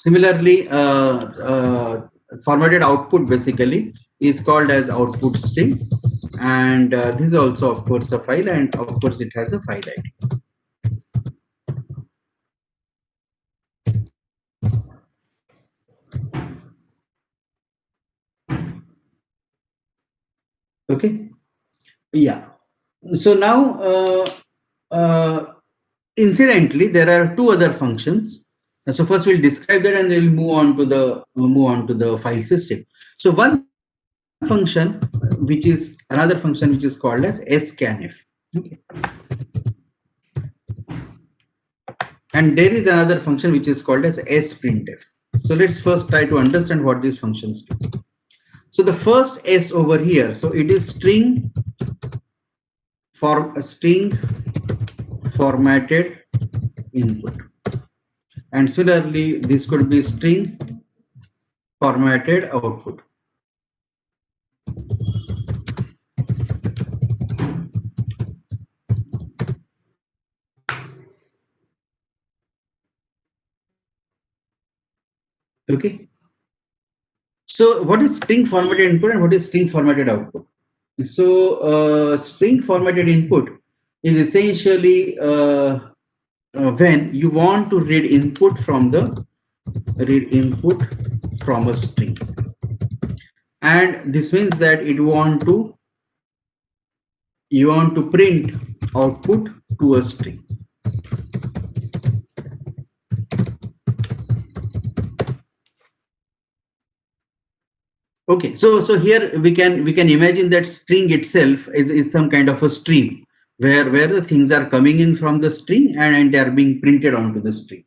Similarly, formatted output basically is called as output string, and this is also of course a file, and of course it has a file ID. Okay, yeah. So now, incidentally, there are two other functions. So first we'll describe that, and we'll move on to the file system. So one function, which is another function, which is called as scanf. Okay, and there is another function which is called as sprintf. So let's first try to understand what these functions do. So the first S over here, so it is string formatted input, and similarly this could be string formatted output. Okay, so what is string formatted input and what is string formatted output? So string formatted input is essentially when you want to read input from a string, and this means that you want to print output to a string. Okay, so here we can imagine that string itself is some kind of a stream where the things are coming in from the string, and they are being printed onto the string.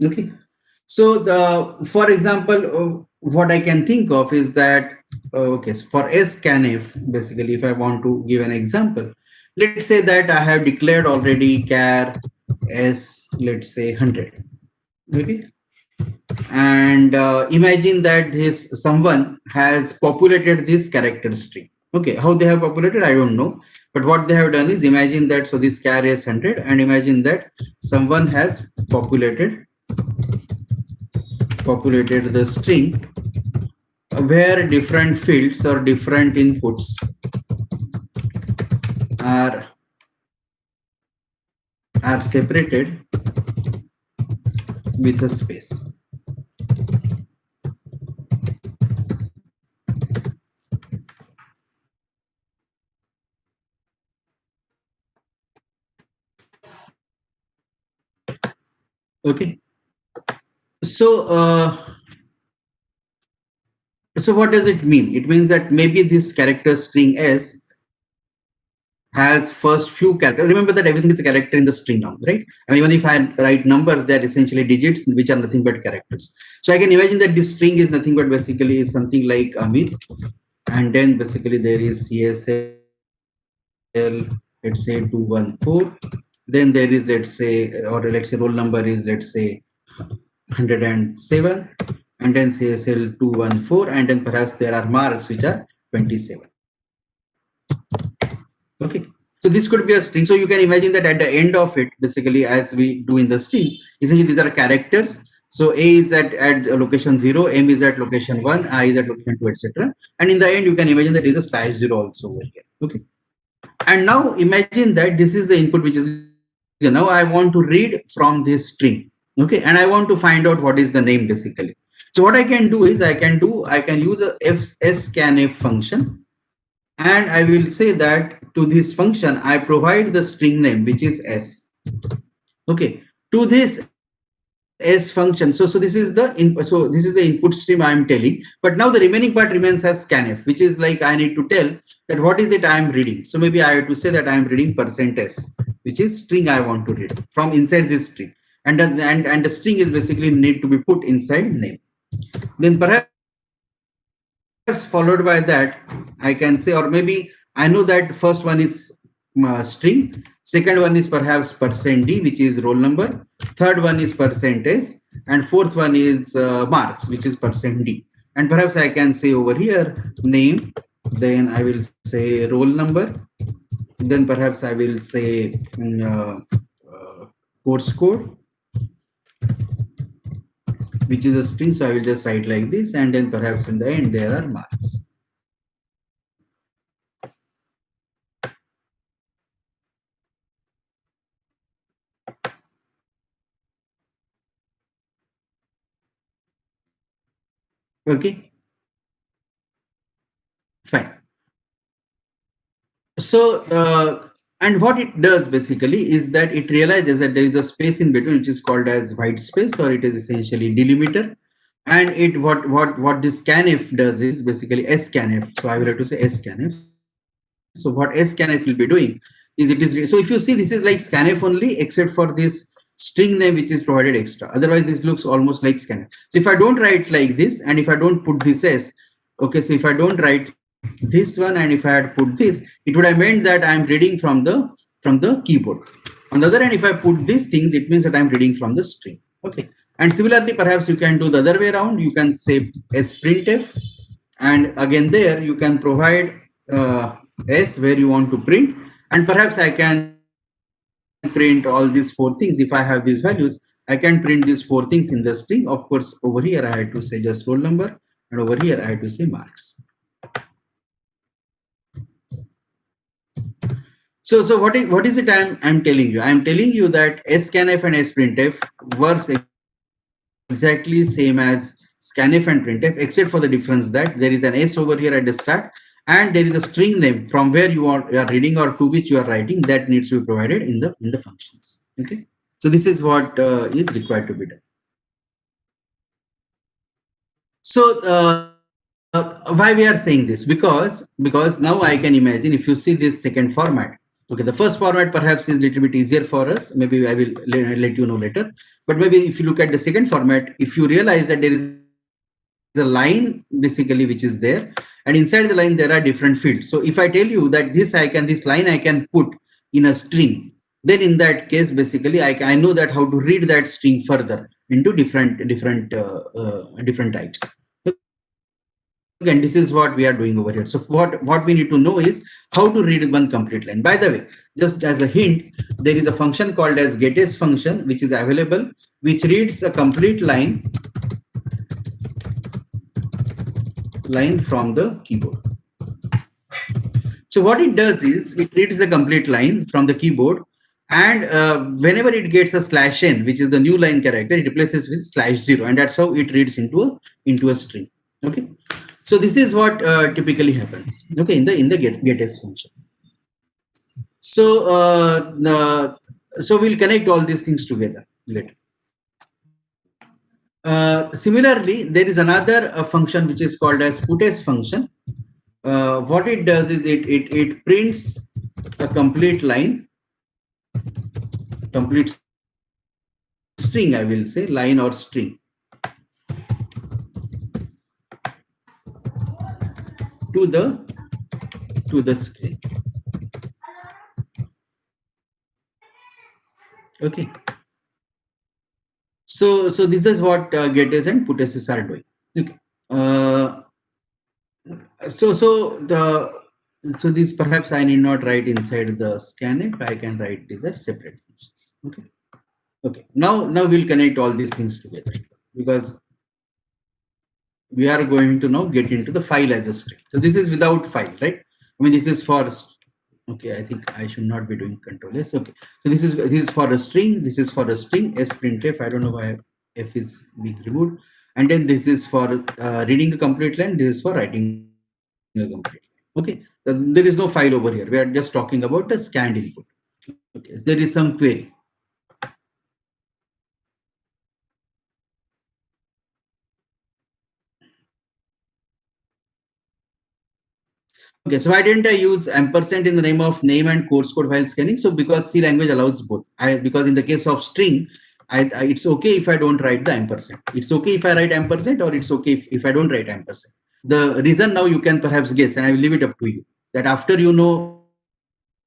Okay, so for example, what I can think of is that okay, so for scanf, basically, if I want to give an example, let's say that I have declared already char s, let's say 100. Okay, and imagine that this someone has populated this character string. Okay, how they have populated, I don't know, but what they have done is, imagine that, so this char is 100, and imagine that someone has populated the string where different fields or different inputs are separated with a space. Okay, so so what does it mean? It means that maybe this character string s has first few characters. Remember that everything is a character in the string now, right? I mean, even if I write numbers, they're essentially digits, which are nothing but characters. So I can imagine that this string is nothing but basically is something like Amit, and then basically there is CSL, let's say 214. Then there is, let's say, or let's say roll number is, let's say, 107, and then CSL 214, and then perhaps there are marks which are 27. Okay, so this could be a string. So you can imagine that at the end of it, basically, as we do in the string, essentially these are characters. So A is at location 0, M is at location 1, I is at location 2, etc. And in the end, you can imagine that is a slash 0 also over here. Okay, and now imagine that this is the input, which is, now I want to read from this string. Okay, and I want to find out what is the name basically. So what I can do is I can use a scanf function, and I will say that to this function I provide the string name, which is s. Okay, to this s function, so this is the input stream I am telling, but now the remaining part remains as scanf, which is like I need to tell that what is it I am reading. So maybe I have to say that I am reading %s, which is string I want to read from inside this string, and the string is basically need to be put inside name. Then perhaps followed by that I can say, or maybe I know that first one is string, second one is perhaps %d, which is roll number, third one is %s, and fourth one is marks, which is %d. And perhaps I can say over here name, then I will say roll number, then perhaps I will say course code, which is a string. So I will just write like this, and then perhaps in the end there are marks. Okay, fine. So, and what it does basically is that it realizes that there is a space in between, which is called as white space, or it is essentially delimiter. And it what this scanf does is basically scanf. So I will have to say scanf. So what scanf will be doing is it is, so if you see, this is like scanf only, except for this string name which is provided extra. Otherwise, this looks almost like scanf. So if I don't write like this, and if I don't put this s, okay, so if I don't write this one, and if I had put this, it would have meant that I am reading from the keyboard. On the other hand, if I put these things, it means that I am reading from the string. Okay, and similarly, perhaps you can do the other way around. You can say sprintf, and again there you can provide s where you want to print, and perhaps I can print all these four things. If I have these values, I can print these four things in the string. Of course, over here I had to say just roll number, and over here I had to say marks. So what is it I'm telling you? I'm telling you that scanf and sprintf works exactly same as scanf and printf, except for the difference that there is an s over here at the start, and there is a string name from where you are reading or to which you are writing, that needs to be provided in the functions. Okay, so this is what is required to be done. So why we are saying this? Because now I can imagine, if you see this second format. Okay, the first format perhaps is a little bit easier for us. Maybe I will let you know later. But maybe if you look at the second format, if you realize that there is a line basically which is there, and inside the line there are different fields. So if I tell you that this line I can put in a string, then in that case basically I know that how to read that string further into different types. So again, this is what we are doing over here. So what we need to know is how to read one complete line. By the way, just as a hint, there is a function called as getS function which is available, which reads a complete line from the keyboard. So what it does is it reads the complete line from the keyboard, and whenever it gets a /n, which is the new line character, it replaces with /0, and that's how it reads into a string. Okay, so this is what typically happens. Okay, in the getS function. So so we'll connect all these things together later. Similarly, there is another function which is called as putS function. What it does is it prints a complete line, complete string, I will say line or string, to the screen. Okay, so this is what getS and putS are doing. Okay, uh, so this perhaps I need not write inside the scanf. I can write these as separate functions. Okay. Okay, now we'll connect all these things together, because we are going to now get into the file as a string. So this is without file, right? I mean, this is for, okay, I think I should not be doing control S. Okay, so this is for a string, this is for a string sprintf. I don't know why f is being removed. And then this is for reading a complete line, this is for writing a complete line. Okay, there is no file over here. We are just talking about a scanned input. Okay, so there is some query. Okay, so why didn't I use ampersand in the name of name and course code while scanning? So because C language allows both. Because in the case of string, it's okay if I don't write the ampersand. It's okay if I write ampersand, or it's okay if I don't write ampersand. The reason now you can perhaps guess, and I will leave it up to you, that after you know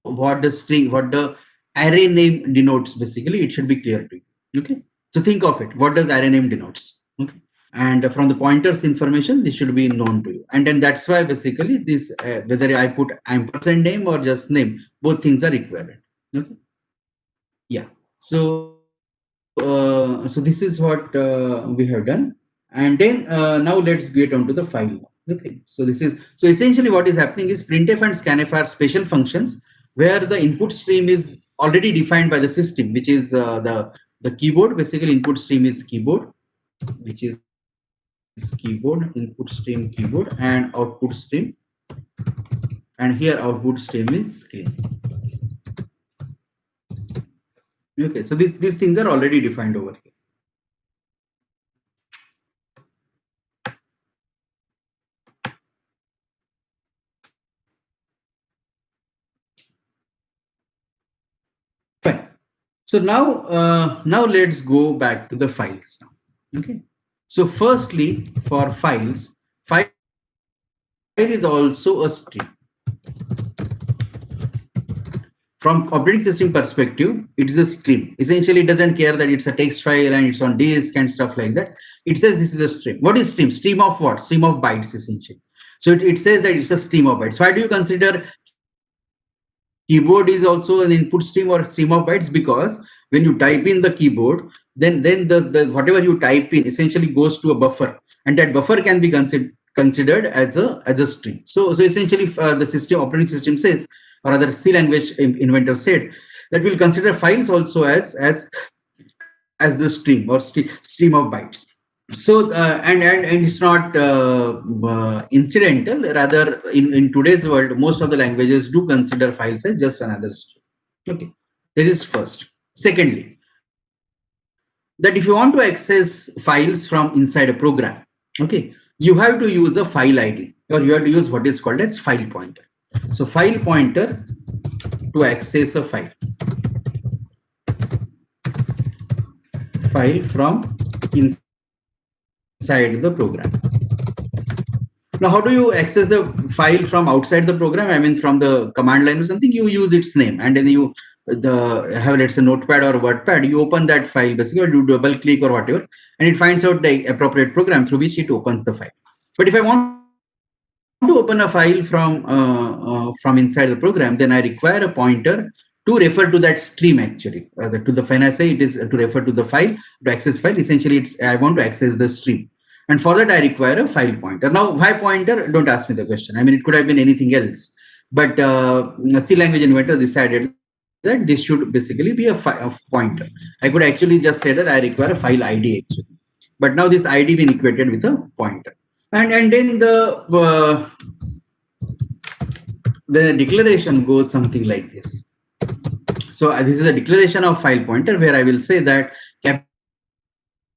what the array name denotes, basically, it should be clear to you. Okay, so think of it. What does array name denotes? Okay, and from the pointers information, this should be known to you. And then that's why basically this whether I put ampersand name or just name, both things are equivalent. Okay, yeah. So so this is what we have done, and then now let's get on to the file. Okay, so this is, so essentially what is happening is printf and scanf are special functions where the input stream is already defined by the system, which is the keyboard. Basically, input stream is keyboard, which is keyboard, input stream keyboard, and output stream, and here output stream is screen. Okay, so these things are already defined over here. Fine. So now let's go back to the files now. Okay. So firstly, for files, file is also a stream. From operating system perspective, it is a stream. Essentially, it doesn't care that it's a text file and it's on disk and stuff like that. It says this is a stream. What is stream? Stream of what? Stream of bytes, essentially. So it says that it's a stream of bytes. Why do you consider keyboard is also an input stream or stream of bytes? Because when you type in the keyboard, then the whatever you type in essentially goes to a buffer, and that buffer can be considered as a stream. So essentially the system operating system says, or other C language inventor said, that we'll consider files also as the stream or stream of bytes. So and it's not incidental. Rather, in today's world, most of the languages do consider files as just another stream. Okay, this is first. Secondly, that if you want to access files from inside a program, okay, you have to use a file ID, or you have to use what is called as file pointer. So file pointer to access a file from inside the program. Now, how do you access the file from outside the program? I mean, from the command line or something, you use its name, and then you have, let's say, Notepad or WordPad. You open that file, basically, you do double click or whatever, and it finds out the appropriate program through which it opens the file. But if I want to open a file from inside the program, then I require a pointer to refer to that stream. Actually, to the when I say it is to refer to the file, to access file, essentially it's I want to access the stream, and for that I require a file pointer. Now, why pointer? Don't ask me the question. I mean, it could have been anything else, but C language inventor decided that this should basically be a pointer. I could actually just say that I require a file ID actually, but now this ID been equated with a pointer. And then the declaration goes something like this. So this is a declaration of file pointer where I will say that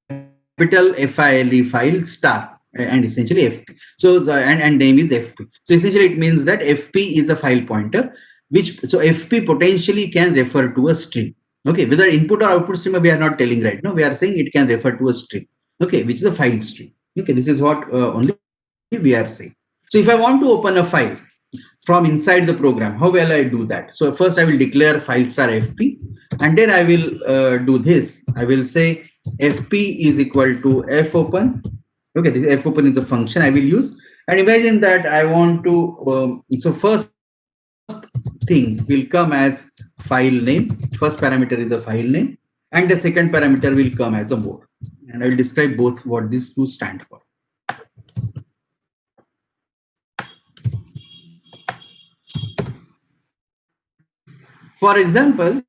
capital FILE file star and essentially FP. So and name is FP. So essentially it means that FP is a file pointer, which so FP potentially can refer to a string. Okay, whether input or output stream we are not telling right now. We are saying it can refer to a string. Okay, which is a file stream. Okay, this is what only we are saying. So if I want to open a file from inside the program, how will I do that? So first I will declare file star FP, and then I will do this. I will say FP is equal to fopen. Okay, this fopen is a function I will use. And imagine that I want to, so first thing will come as file name. First parameter is a file name, and the second parameter will come as a mode. And I will describe both what these two stand for. For example,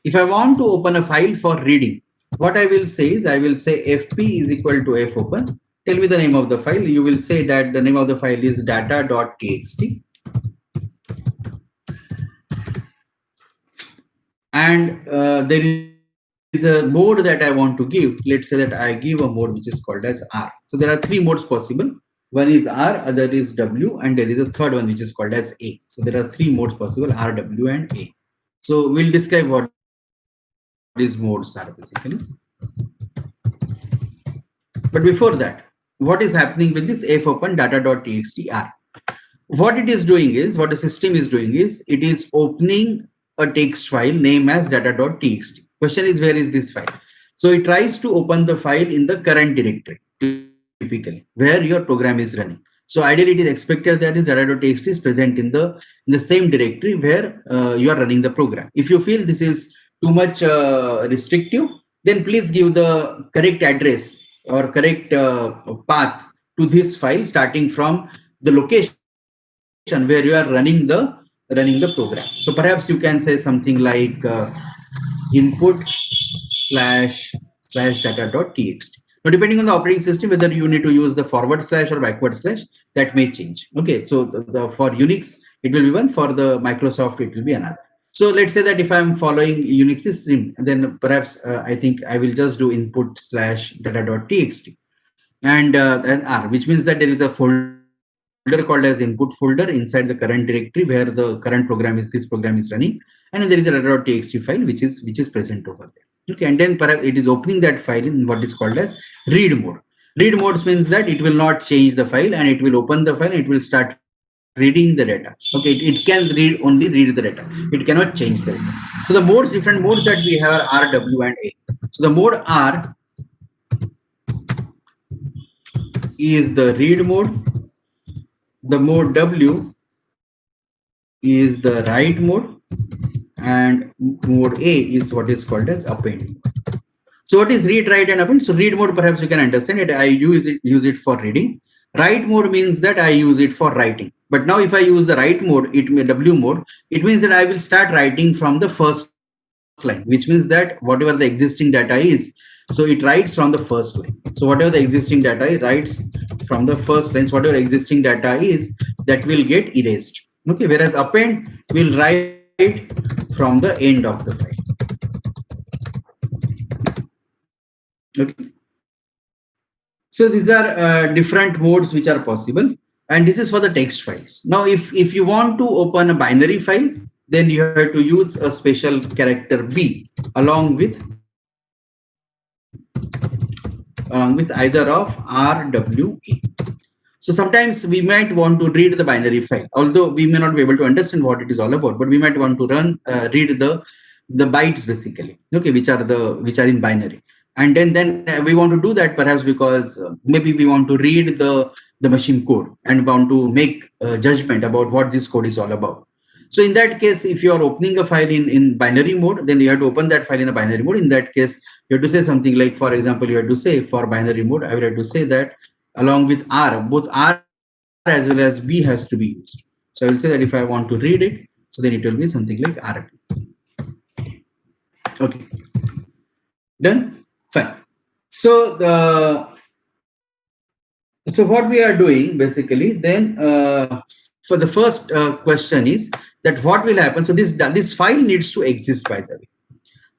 if I want to open a file for reading, what I will say is I will say FP is equal to fopen. Tell me the name of the file. You will say that the name of the file is data.txt. And there is a mode that I want to give. Let's say that I give a mode which is called as R. So there are three modes possible. One is R, other is W, and there is a third one which is called as A. So there are three modes possible, R, W, and A. So we'll describe what these modes are basically. But before that, what is happening with this fopen data.txt R? What it is doing is, what the system is doing is, it is opening a text file named as data.txt. Question is, where is this file? So it tries to open the file in the current directory, typically, where your program is running. So ideally, it is expected that this data.txt is present in the same directory where you are running the program. If you feel this is restrictive, then please give the correct address or correct path to this file starting from the location where you are running the program. So perhaps you can say something like input slash data.txt. Now, depending on the operating system, whether you need to use the forward slash or backward slash, that may change. Okay, so for Unix, it will be one. For the Microsoft, it will be another. So let's say that if I'm following Unix system, then perhaps I think I will just do input slash data.txt and R, which means that there is a folder called as input folder inside the current directory where the current program is this program is running, and then there is a data.txt file which is present over there. Okay, and then perhaps it is opening that file in what is called as read mode. Read mode means that it will not change the file and it will open the file and it will start reading the data. Okay, it can only read the data. It cannot change the data. So the different modes that we have are R, W, and A. So the mode R is the read mode. The mode W is the write mode, and mode A is what is called as append. So what is read, write, and append? So read mode, perhaps you can understand it. I use it for reading. Write mode means that I use it for writing. But now if I use the write mode, W mode, it means that I will start writing from the first line, which means that whatever the existing data is, so it writes from the first line. So whatever the existing data is, writes from the first line. So whatever existing data is, that will get erased. Okay, whereas append will write from the end of the file. Okay. So these are different modes which are possible, and this is for the text files. Now, if you want to open a binary file, then you have to use a special character B along with either of R, W, E. So sometimes we might want to read the binary file, although we may not be able to understand what it is all about, but we might want to read the bytes basically, okay, which are in binary. And then we want to do that perhaps because maybe we want to read the machine code and want to make a judgment about what this code is all about. So in that case, if you are opening a file in binary mode, then you have to open that file in a binary mode. In that case, you have to say something like, for example, you have to say for binary mode, I will have to say that along with R, both R as well as B has to be used. So I will say that if I want to read it, so then it will be something like R. Okay, done, fine. So what we are doing basically then for the first question is that what will happen. So this file needs to exist, by the way.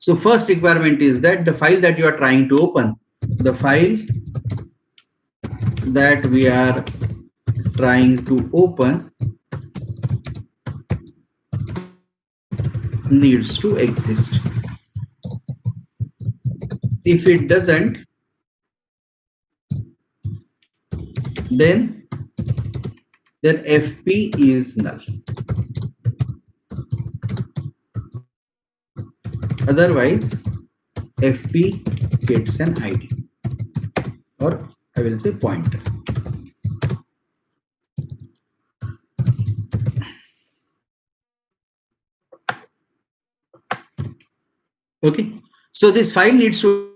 So first requirement is that the file that you are trying to open, the file that we are trying to open needs to exist. If it doesn't, then FP is null. Otherwise, FP gets an ID, or I will say pointer. Okay, so this file needs to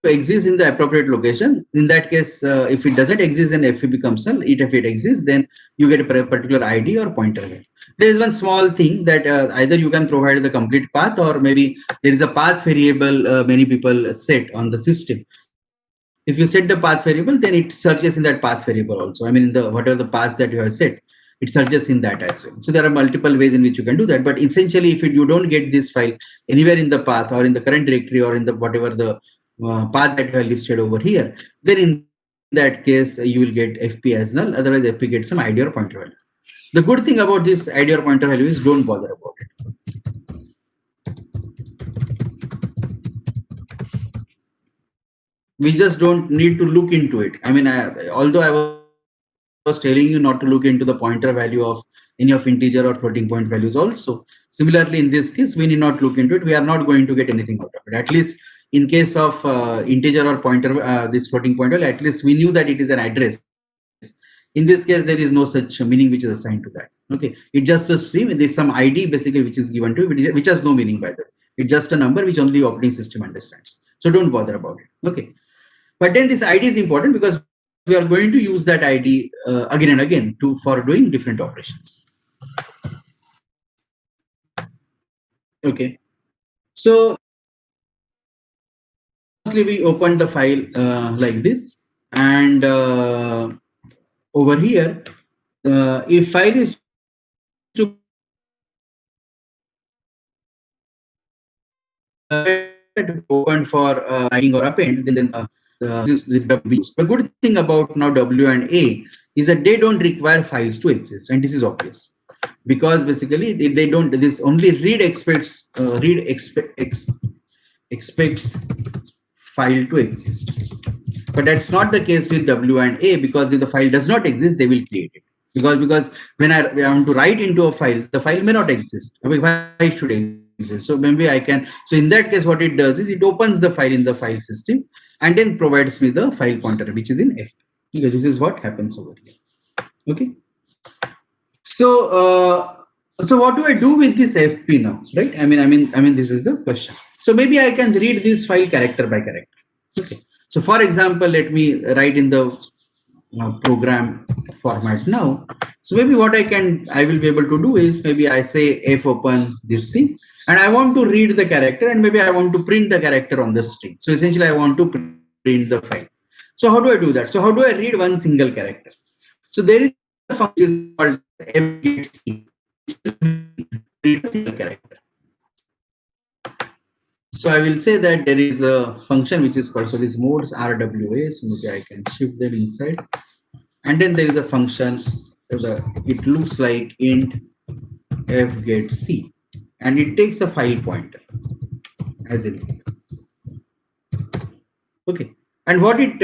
exist in the appropriate location. In that case, if it doesn't exist, then FP becomes null. If it exists, then you get a particular ID or pointer value. There is one small thing that either you can provide the complete path, or maybe there is a path variable many people set on the system. If you set the path variable, then it searches in that path variable also. I mean, in the whatever the path that you have set, it searches in that as well. So there are multiple ways in which you can do that. But essentially, if you don't get this file anywhere in the path or in the current directory or in the whatever the path that you have listed over here, then in that case you will get FP as null. Otherwise, FP gets some ID or pointer value. The good thing about this ID or pointer value is don't bother about it. We just don't need to look into it. I mean, although I was telling you not to look into the pointer value of any of integer or floating point values also, similarly in this case we need not look into it. We are not going to get anything out of it. At least in case of integer or pointer, this floating point value, at least we knew that it is an address. In this case, there is no such meaning which is assigned to that. Okay, it's just a stream. There's some ID basically which is given to it, which has no meaning, by the way. It's just a number which only operating system understands. So don't bother about it. Okay. But then this ID is important because we are going to use that ID again and again to for doing different operations. Okay. So firstly, we open the file like this, and over here, if file is to open for writing or append, then this W used. The good thing about now W and A is that they don't require files to exist, and this is obvious because basically they don't. This only expects file to exist. But that's not the case with W and A, because if the file does not exist, they will create it. Because when I want to write into a file, the file may not exist. I mean, why should it exist? So maybe I can. So in that case, what it does is it opens the file in the file system and then provides me the file pointer, which is in F. Okay, this is what happens over here. Okay. So so what do I do with this FP now? Right? I mean, this is the question. So maybe I can read this file character by character. Okay. So for example, let me write in the program format now. So maybe what I will be able to do is maybe I say F open this thing, and I want to read the character, and maybe I want to print the character on the string. So essentially, I want to print the file. So how do I do that? So how do I read one single character? So there is a function called fgetC, read a single character. So I will say that there is a function which is called, so these modes RWA, so maybe I can shift them inside. And then there is a function, it looks like int fgetC, and it takes a file pointer as in. Okay. And what it,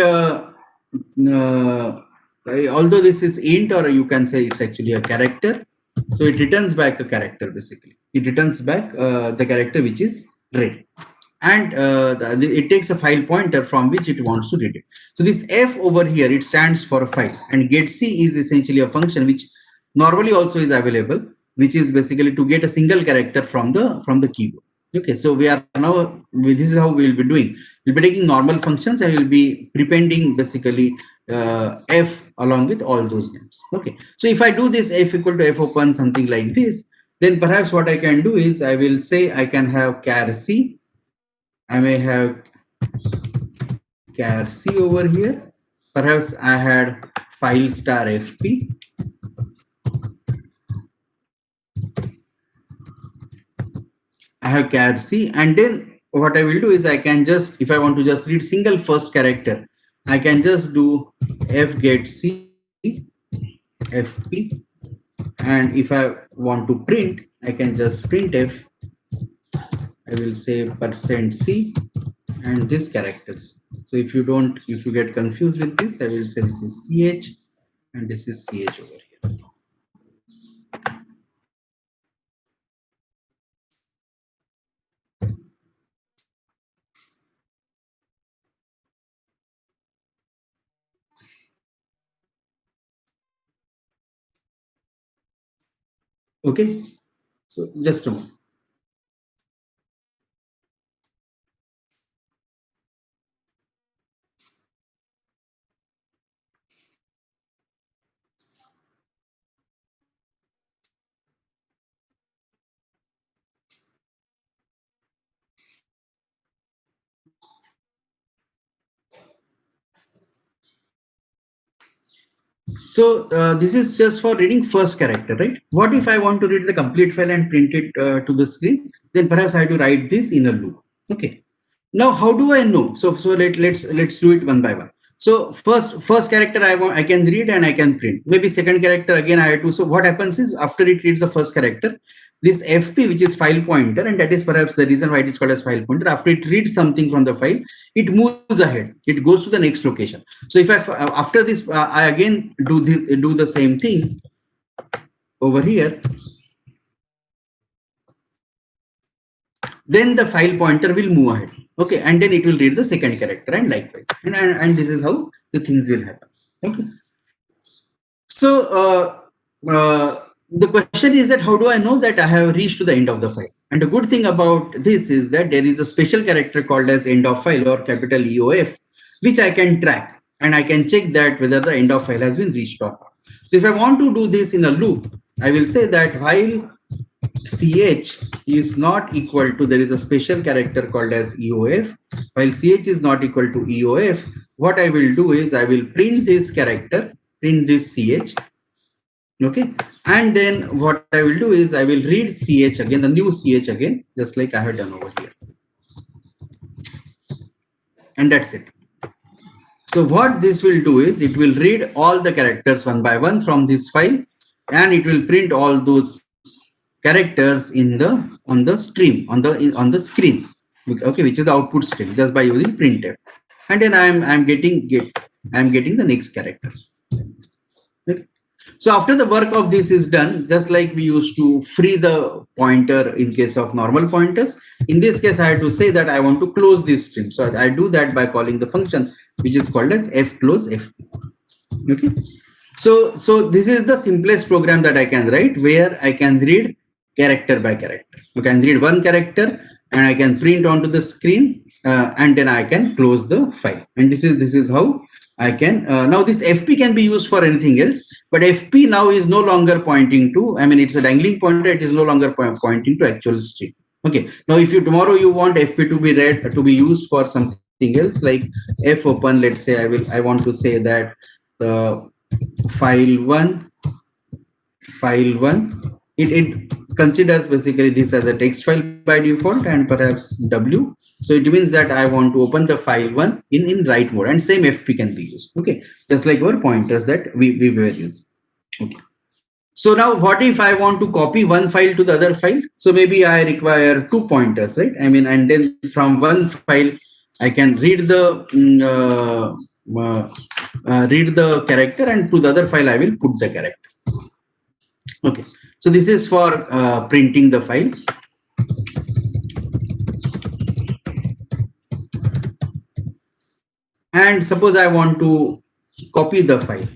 although this is int, or you can say it's actually a character, so it returns back a character basically. It returns back the character which is read. And it takes a file pointer from which it wants to read it. So this F over here, it stands for a file, and getC is essentially a function which normally also is available, which is basically to get a single character from the keyboard. Okay, so we are now, this is how we will be doing. We'll be taking normal functions and we'll be prepending basically F along with all those names. Okay, so if I do this F equal to F open something like this, then perhaps what I can do is I will say I can have char C. I may have char C over here. Perhaps I had file star FP. I have char C, and then what I will do is I can just, if I want to just read single first character, I can just do fgetC FP, and if I want to print, I can just print F. I will say %C and these characters. So if you get confused with this, I will say this is CH and this is CH over here. Okay, so just a moment. So this is just for reading first character, right? What if I want to read the complete file and print it to the screen? Then perhaps I have to write this in a loop. Okay. Now, how do I know? So let's do it one by one. So first character I can read and I can print. Maybe second character again I have to. So what happens is after it reads the first character, this FP, which is file pointer, and that is perhaps the reason why it is called as file pointer. After it reads something from the file, it moves ahead. It goes to the next location. So if I after this I again do the same thing over here, then the file pointer will move ahead. Okay, and then it will read the second character, and likewise, and this is how the things will happen. Okay. So the question is that how do I know that I have reached to the end of the file? And the good thing about this is that there is a special character called as end of file or capital EOF, which I can track and I can check that whether the end of file has been reached or not. So if I want to do this in a loop, I will say that while ch is not equal to, there is a special character called as EOF, while ch is not equal to EOF, what I will do is I will print this character, print this ch, okay, and then what I will do is I will read ch again, the new ch again, just like I have done over here, and that's it. So what this will do is it will read all the characters one by one from this file, and it will print all those characters in the on the stream on the screen, okay, which is the output stream, just by using printf, and then I'm getting the next character. Okay. So after the work of this is done, just like we used to free the pointer in case of normal pointers, in this case I have to say that I want to close this stream. So I do that by calling the function which is called as fclose fp. Okay. So this is the simplest program that I can write, where I can read character by character. You can read one character and I can print onto the screen, and then I can close the file. And this is how I can, now this FP can be used for anything else, but FP now is no longer pointing to, I mean, it's a dangling pointer, it is no longer pointing to actual string. Okay, now if you tomorrow you want FP to be read, to be used for something else like F open, let's say I want to say that the file1, it considers basically this as a text file by default and perhaps W. So it means that I want to open the file1 in write mode, and same FP can be used. Okay, just like our pointers that we were using. Okay. So now what if I want to copy one file to the other file? So maybe I require two pointers, right? I mean, and then from one file I can read the character, and to the other file I will put the character. Okay, so this is for printing the file. And suppose I want to copy the file,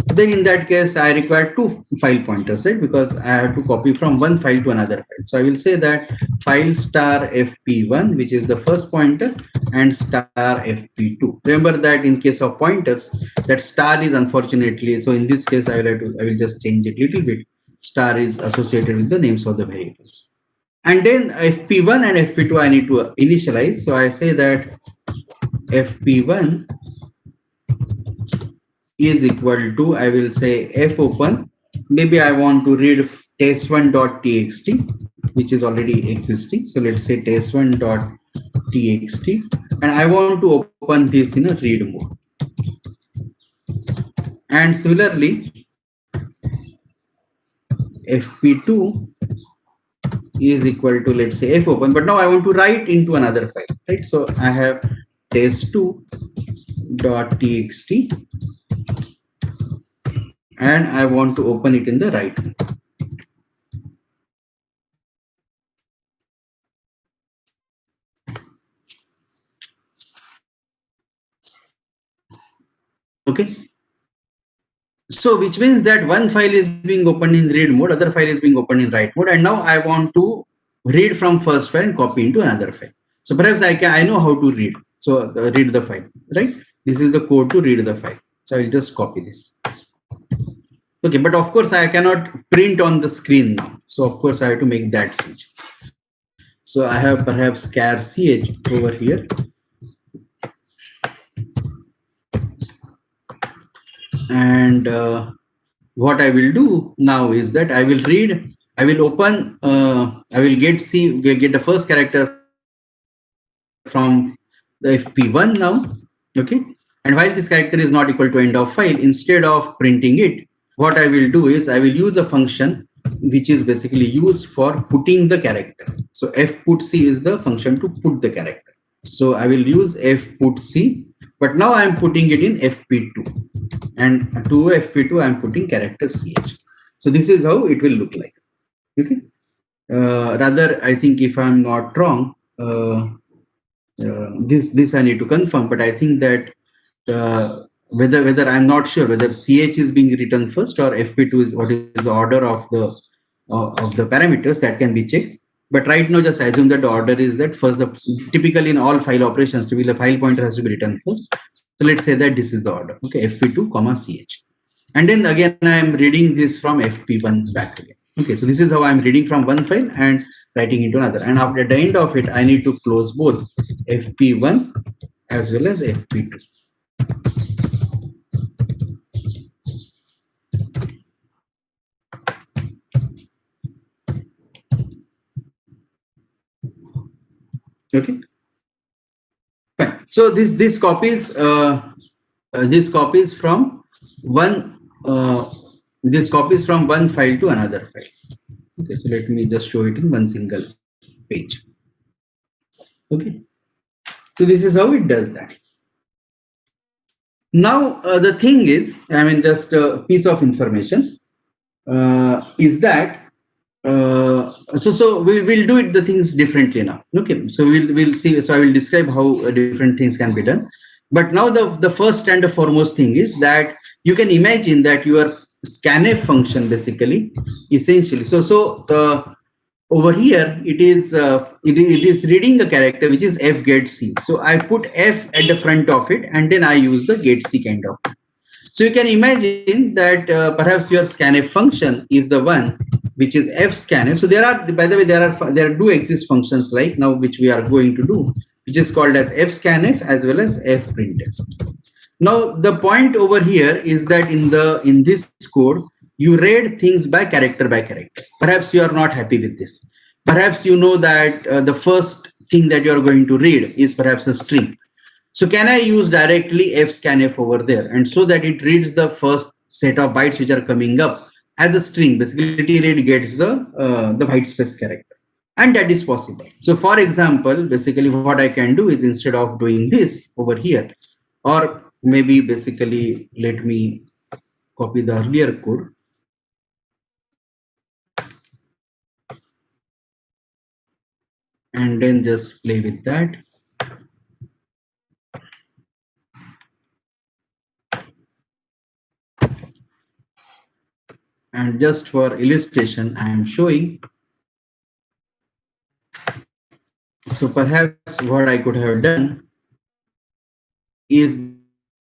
then in that case I require two file pointers, right? Because I have to copy from one file to another file. So I will say that file star fp1, which is the first pointer, and star fp2. Remember that in case of pointers, that star is unfortunately, so in this case I will just change it a little bit. Star is associated with the names of the variables. And then fp1 and fp2 I need to initialize. So I say that fp1 is equal to, I will say f open, maybe I want to read test1.txt, which is already existing. So let's say test1.txt, and I want to open this in a read mode. And similarly, fp2 is equal to, let's say, f open, but now I want to write into another file, right? So I have test2.txt, and I want to open it in the write. Okay. So which means that one file is being opened in read mode, other file is being opened in write mode, and now I want to read from first file and copy into another file. So perhaps I know how to read. So read the file, right? This is the code to read the file. So I will just copy this. Okay, but of course I cannot print on the screen now. So of course I have to make that change. So I have perhaps char ch over here. And what I will do now is that I will read, I will open, I will get the first character from the fp1 now. Okay, and while this character is not equal to end of file, instead of printing it, what I will do is I will use a function which is basically used for putting the character. So fputc is the function to put the character. So I will use fputc, but now I am putting it in fp2, and to fp2 I am putting character ch. So this is how it will look like. Okay, rather I think, if I'm not wrong, this I need to confirm, but I think that whether I'm not sure whether ch is being written first or fp2 is what is the order of the of the parameters that can be checked. But right now, just assume that the order is that first, typically in all file operations, to be the file pointer has to be written first. So let's say that this is the order, okay, fp2 comma ch. And then again, I am reading this from fp1 back again. Okay, so this is how I am reading from one file and writing into another. And after the end of it, I need to close both fp1 as well as fp2. Okay, fine. So this copies from one this copies from one file to another file. Okay, so let me just show it in one single page. Okay, so this is how it does that. Now the thing is, I mean, just a piece of information is that so we will do it the things differently now. Okay, so we'll see. So I will describe how different things can be done. But now the first and the foremost thing is that you can imagine that your scanf function basically essentially over here it is reading a character which is f get c. So I put f at the front of it and then I use the get c kind of. So you can imagine that perhaps your scanf function is the one which is fscanf. So there are, by the way, there do exist functions like now which we are going to do, which is called as fscanf as well as fprintf. Now the point over here is that in this code you read things by character by character. Perhaps you are not happy with this. Perhaps you know that the first thing that you are going to read is perhaps a string. So can I use directly fscanf over there, and so that it reads the first set of bytes which are coming up as a string. Basically, it gets the white space character, and that is possible. So, for example, basically what I can do is instead of doing this over here, or maybe basically let me copy the earlier code and then just play with that. And just for illustration, I am showing. So perhaps what I could have done is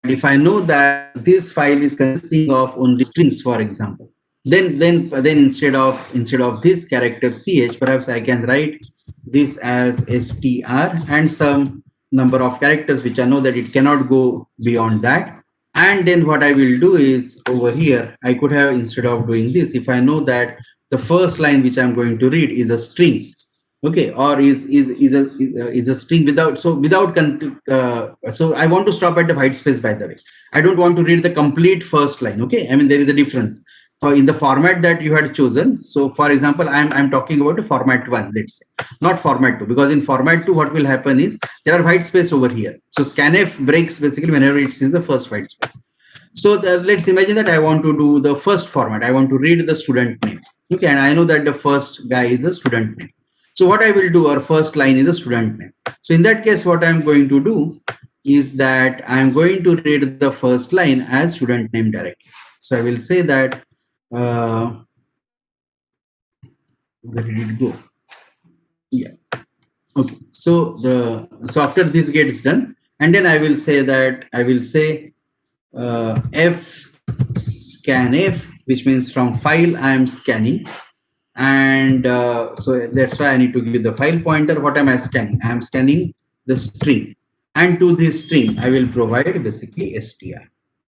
if I know that this file is consisting of only strings, for example, then instead of this character ch, perhaps I can write this as str and some number of characters which I know that it cannot go beyond that. And then what I will do is over here, I could have, instead of doing this, if I know that the first line which I'm going to read is a string, okay, or is a string without, so I want to stop at the white space, by the way. I don't want to read the complete first line. Okay, I mean, there is a difference for in the format that you had chosen. So for example, I'm talking about a format 1, let's say, not format 2, because in format 2 what will happen is there are white space over here. So scanf breaks basically whenever it sees the first white space. So let's imagine that I want to do the first format. I want to read the student name. Okay, and I know that the first guy is a student name. So what I will do, our first line is a student name. So in that case, what I'm going to do is that I'm going to read the first line as student name directly. So I will say that, where did it go? Yeah. Okay. So after this gets done, and then I will say that I will say f scanf, which means from file I am scanning. And so that's why I need to give the file pointer. What am I scanning? I am scanning the string, and to this string I will provide basically str.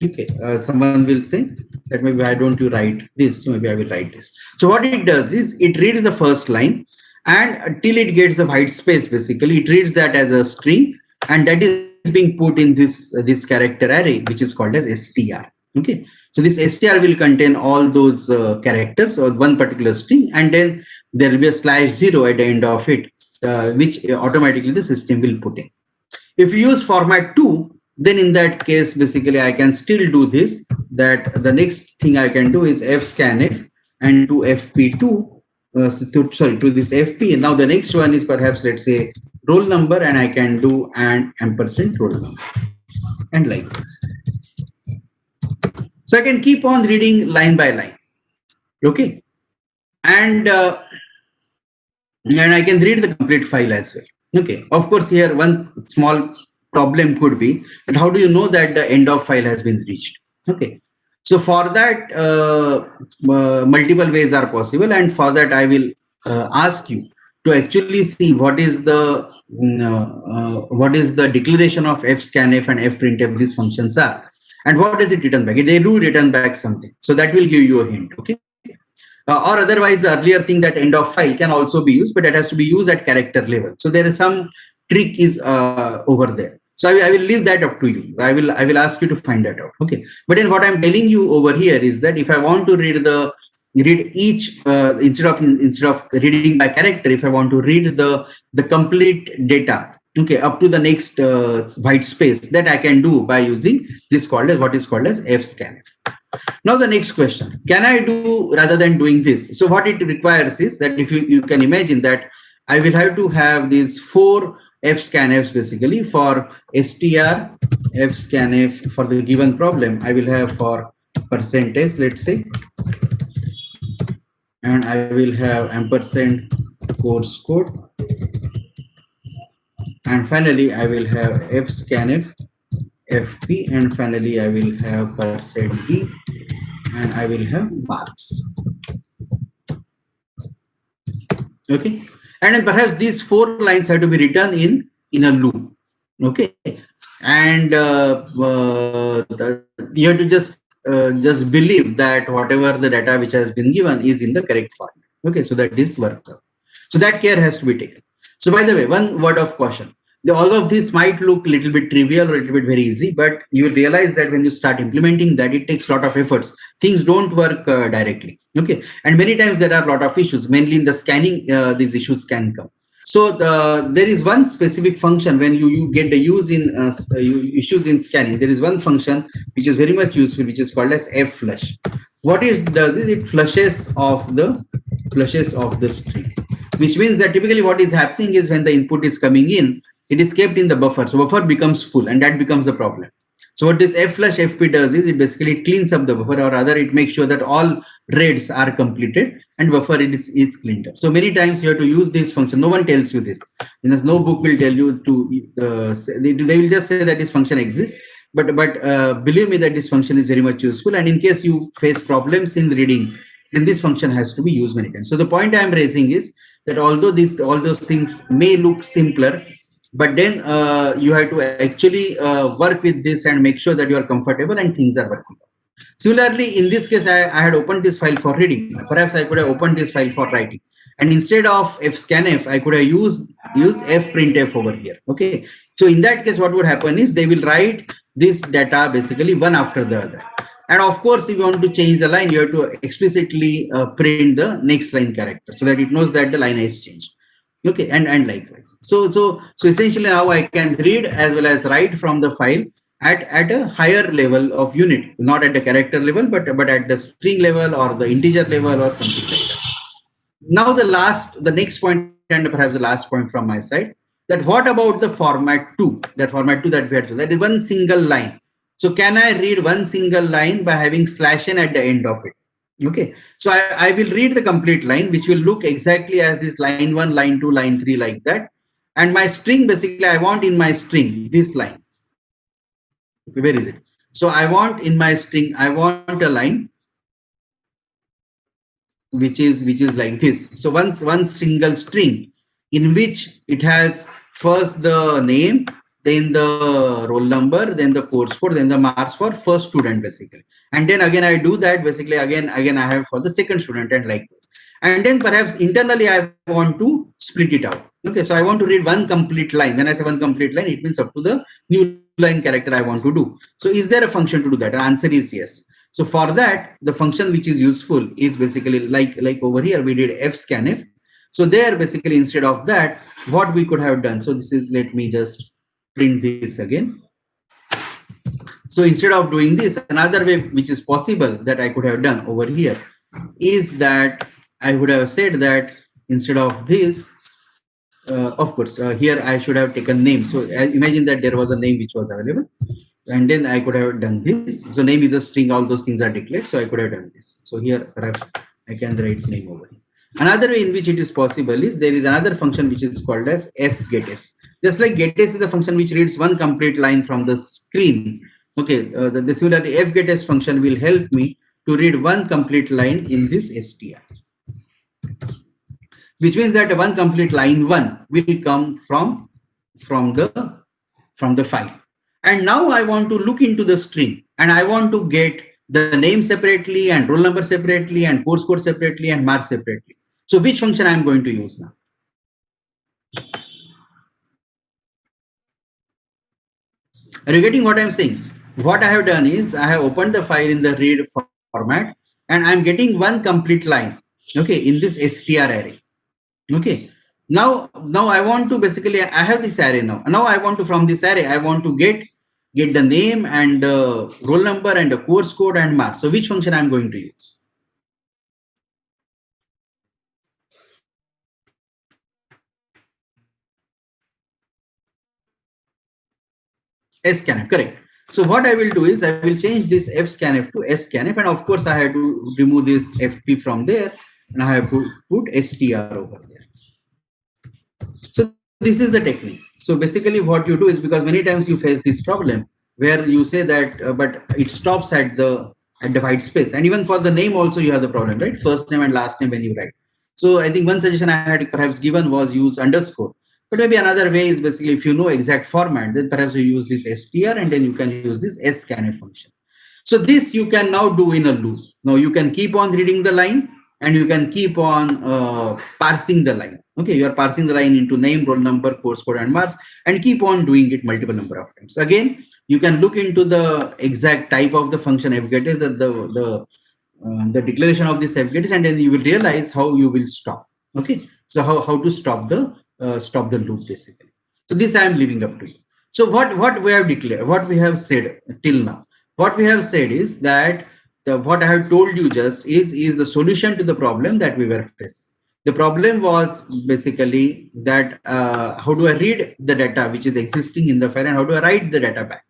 Okay, someone will say that maybe why don't you write this? Maybe I will write this. So what it does is it reads the first line, and until it gets the white space, basically it reads that as a string, and that is being put in this character array, which is called as str. Okay, so this str will contain all those characters or one particular string, and then there will be a /0 at the end of it, which automatically the system will put in. If you use format 2, then in that case, basically I can still do this, that the next thing I can do is fscanf and to fp2, to this fp. And now the next one is perhaps, let's say, roll number, and I can do and ampersand roll number, and like this. So I can keep on reading line by line. Okay. and I can read the complete file as well. Okay. Of course, here one small problem could be that how do you know that the end of file has been reached? Okay. So for that, multiple ways are possible, and for that I will ask you to actually see what is the declaration of fscanf and fprintf. These functions are, and what does it return back? They do return back something, so that will give you a hint. Okay. Or otherwise the earlier thing, that end of file can also be used, but that has to be used at character level. So there is some trick is over there. So I will leave that up to you. I will ask you to find that out. Okay. But then what I'm telling you over here is that if I want to read each instead of reading by character, if I want to read the complete data, okay, up to the next white space, that I can do by using this called as what is called as fscanf. Now the next question, can I do rather than doing this? So what it requires is that if you can imagine that I will have to have these 4 fscanfs basically for str fscanf for the given problem. I will have for percentage, let's say, and I will have ampersand course code, and finally I will have fscanf fp, and finally I will have percent d, and I will have marks. Okay, and then perhaps these 4 lines have to be written in a loop. Okay, and you have to just believe that whatever the data which has been given is in the correct format. Okay, so that this works out. So that care has to be taken. So by the way, one word of caution: all of this might look a little bit trivial or a little bit very easy, but you will realize that when you start implementing that, it takes a lot of efforts. Things don't work directly. Okay, and many times there are a lot of issues, mainly in the scanning. These issues can come. So there is one specific function when you get the issues in scanning. There is one function which is very much useful, which is called as Fflush. What it does is it flushes of the string, which means that typically what is happening is when the input is coming in, it is kept in the buffer. So buffer becomes full, and that becomes the problem. So what this Fflush FP does is it cleans up the buffer, or rather it makes sure that all reads are completed and buffer is cleaned up. So many times you have to use this function. No one tells you this. There's no book will tell you to. They will just say that this function exists. But believe me that this function is very much useful. And in case you face problems in reading, then this function has to be used many times. So the point I am raising is that although all those things may look simpler, but then you have to actually work with this and make sure that you are comfortable and things are working. Similarly, in this case, I had opened this file for reading. Perhaps I could have opened this file for writing. And instead of fscanf, I could have used fprintf over here. Okay. So in that case, what would happen is they will write this data basically one after the other. And of course, if you want to change the line, you have to explicitly print the next line character so that it knows that the line has changed. Okay, and likewise. So essentially now I can read as well as write from the file at a higher level of unit, not at the character level, but at the string level or the integer level or something like that. Now the next point, and perhaps the last point from my side, that what about the format 2? That format 2 that we had, so that is one single line. So can I read one single line by having /n at the end of it? Okay, so I will read the complete line, which will look exactly as this line 1, line 2, line 3, like that. And my string, basically, I want in my string this line. Okay, where is it? So I want in my string, I want a line which is like this. So one single string in which it has first the name, then the roll number, then the course code, then the marks for first student basically. And then again I do that basically again I have for the second student, and likewise. And then perhaps internally I want to split it out. Okay, so I want to read one complete line. When I say one complete line, it means up to the new line character I want to do. So is there a function to do that? The answer is yes. So for that, the function which is useful is basically like over here we did fscanf. So there basically instead of that, what we could have done. So this is, let me just print this again. So instead of doing this, another way which is possible that I could have done over here is that I would have said that instead of this, of course, here I should have taken name. So imagine that there was a name which was available, and then I could have done this. So name is a string, all those things are declared. So I could have done this. So here perhaps I can write name over here. Another way in which it is possible is there is another function which is called as fgetS. Just like getS is a function which reads one complete line from the screen. Okay, the similarly fgetS function will help me to read one complete line in this str, which means that one complete line one will come from the from the file. And now I want to look into the string and I want to get the name separately and roll number separately and course code separately and mark separately. So which function I am going to use now? Are you getting what I'm saying? What I have done is I have opened the file in the read format and I'm getting one complete line, okay, in this str array. Okay. Now I want to basically, I have this array now. Now I want to, from this array, I want to get the name and roll number and the course code and mark. So which function I'm going to use? Scanf, correct. So what I will do is I will change this fscanf to scanf, and of course I have to remove this fp from there, and I have to put str over there. So this is the technique. So basically what you do is, because many times you face this problem where you say that but it stops at the white space, and even for the name also you have the problem, right? First name and last name when you write. So I think one suggestion I had perhaps given was use underscore, but maybe another way is basically if you know exact format, then perhaps you use this str and then you can use this scanf function. So this you can now do in a loop. Now you can keep on reading the line and you can keep on parsing the line. Okay, you are parsing the line into name, roll number, course code, and marks, and keep on doing it multiple number of times. Again, you can look into the exact type of the function fgetS, the declaration of this fgetS, and then you will realize how you will stop. Okay, so how to stop the loop basically. So this I am leaving up to you. So what we have declared, what we have said till now, what we have said is that what I have told you just is the solution to the problem that we were facing. The problem was basically that how do I read the data which is existing in the file and how do I write the data back?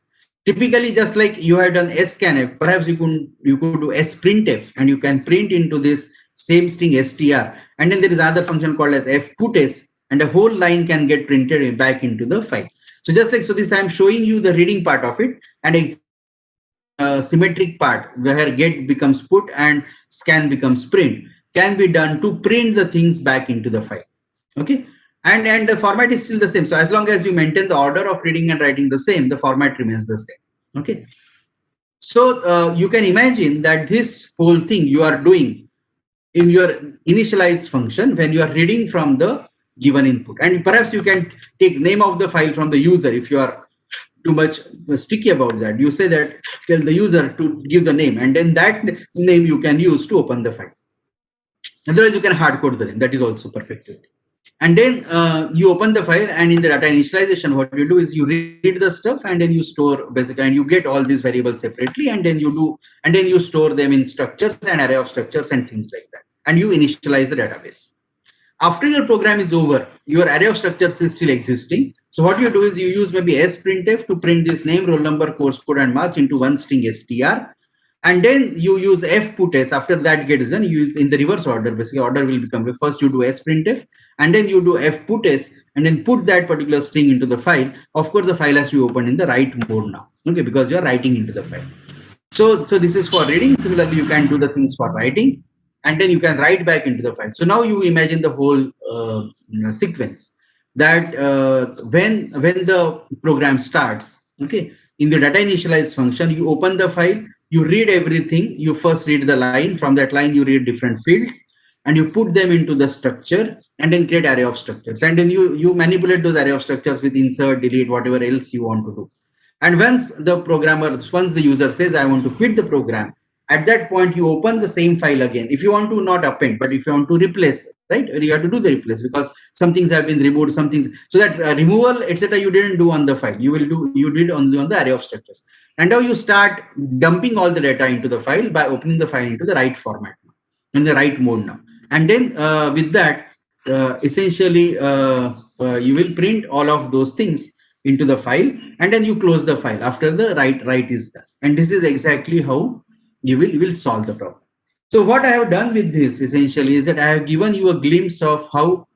Typically, just like you have done scanf, perhaps you could do sprintf and you can print into this same string str, and then there is another function called as fputs, and a whole line can get printed back into the file. So just like so, this I am showing you the reading part of it, and symmetric part where get becomes put and scan becomes print can be done to print the things back into the file. Okay, and the format is still the same. So as long as you maintain the order of reading and writing the same, the format remains the same. Okay, so you can imagine that this whole thing you are doing in your initialize function when you are reading from the given input, and perhaps you can take name of the file from the user. If you are too much sticky about that, you say that tell the user to give the name, and then that name you can use to open the file. Otherwise you can hard code the name, that is also perfect. And then you open the file, and in the data initialization what you do is you read the stuff and then you store basically, and you get all these variables separately, and then you store them in structures and array of structures and things like that, and you initialize the database. After your program is over, your array of structures is still existing. So what you do is you use maybe sprintf to print this name, roll number, course code, and marks into one string str, and then you use fputs. After that gets done, you use in the reverse order. Basically, order will become first you do sprintf, and then you do fputs, and then put that particular string into the file. Of course, the file has to be opened in the write mode now. Okay, because you are writing into the file. So this is for reading. Similarly, you can do the things for writing, and then you can write back into the file. So now you imagine the whole sequence that when the program starts, okay, in the data initialize function, you open the file, you read everything. You first read the line. From that line, you read different fields, and you put them into the structure, and then create array of structures, and then you manipulate those array of structures with insert, delete, whatever else you want to do. And once the user says, I want to quit the program, at that point, you open the same file again. If you want to not append, but if you want to replace, right, you have to do the replace because some things have been removed, some things. So that removal, etc., you didn't do on the file. You did only on the array of structures. And now you start dumping all the data into the file by opening the file into the right format, in the right mode now. And then with that, essentially, you will print all of those things into the file, and then you close the file after the write is done. And this is exactly how you will solve the problem. So what I have done with this essentially is that I have given you a glimpse of how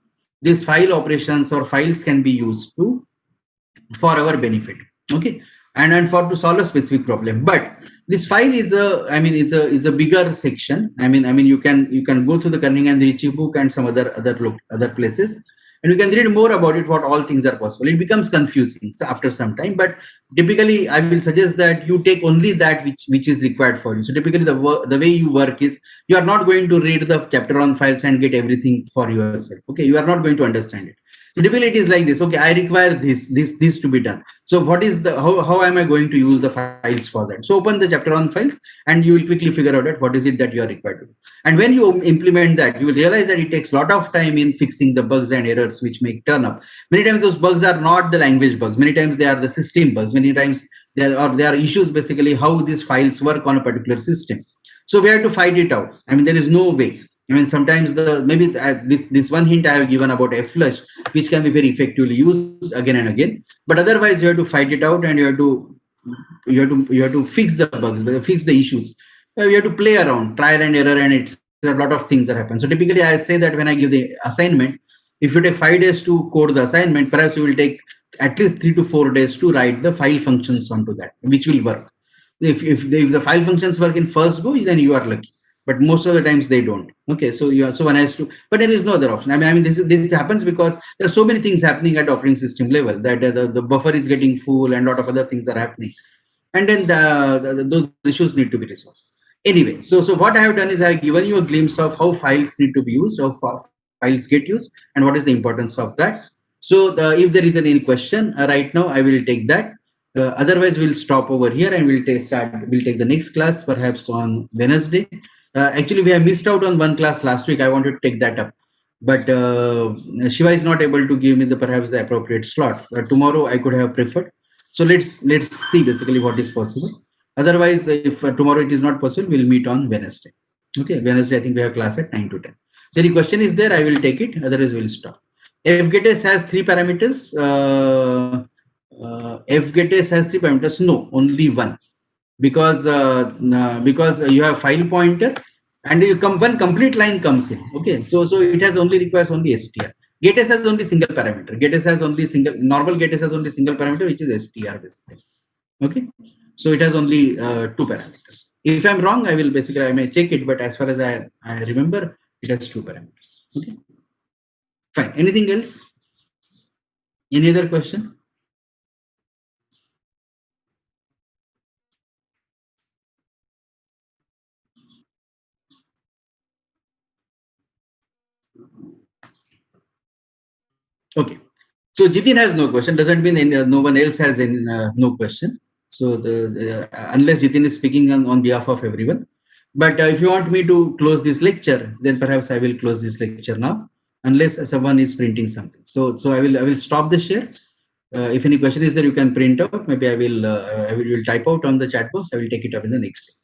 these file operations or files can be used to for our benefit, okay, and for to solve a specific problem. But this file is a, I mean, it's a bigger section. I mean you can go through the Kernighan and Ritchie book and some other places, and you can read more about it, what all things are possible. It becomes confusing after some time, but typically I will suggest that you take only that which is required for you. So typically the way you work is, you are not going to read the chapter on files and get everything for yourself, okay. You are not going to understand it. So typically it is like this, okay, I require this to be done. So what is the, how am I going to use the files for that? So open the chapter on files and you will quickly figure out that what is it that you are required to do. And when you implement that, you will realize that it takes a lot of time in fixing the bugs and errors which may turn up. Many times those bugs are not the language bugs. Many times they are the system bugs. Many times there are issues basically how these files work on a particular system. So we have to fight it out. I mean, there is no way. I mean, sometimes this one hint I have given about Fflush, which can be very effectively used again and again. But otherwise, you have to fight it out, and you have to fix the bugs, fix the issues. You have to play around, trial and error, and it's a lot of things that happen. So typically, I say that when I give the assignment, if you take 5 days to code the assignment, perhaps you will take at least 3 to 4 days to write the file functions onto that, which will work. If the file functions work in first go, then you are lucky. But most of the times they don't. Okay, so you are, so one has to. But there is no other option. I mean this happens because there are so many things happening at operating system level that the buffer is getting full and a lot of other things are happening, and then those issues need to be resolved. Anyway, so what I have done is I have given you a glimpse of how files need to be used, how files get used, and what is the importance of that. So if there is any question right now, I will take that. Otherwise, we'll stop over here and we'll take the next class perhaps on Wednesday. Actually, we have missed out on one class last week. I wanted to take that up, but Shiva is not able to give me perhaps the appropriate slot. Tomorrow I could have preferred. So let's see basically what is possible. Otherwise, if tomorrow it is not possible, we'll meet on Wednesday. Okay, Wednesday I think we have class at 9 to 10. So any question is there, I will take it. Otherwise, we'll stop. FGetS has 3 parameters. FGetS has 3 parameters. No, only one, because you have file pointer and you come one complete line comes in. Okay, so it has only requires only str. GetS has only single parameter. GetS has only single normal GetS has only single parameter, which is str basically. Okay, so it has only 2 parameters. If I'm wrong, I may check it, but as far as I remember, it has 2 parameters. Okay, fine. Anything else? Any other question? Okay. So Jitin has no question. Doesn't mean no one else has no question. So unless Jitin is speaking on behalf of everyone. But if you want me to close this lecture, then perhaps I will close this lecture now, unless someone is printing something. So I will stop the share. If any question is there, you can print out. Maybe I will type out on the chat box. I will take it up in the next lecture.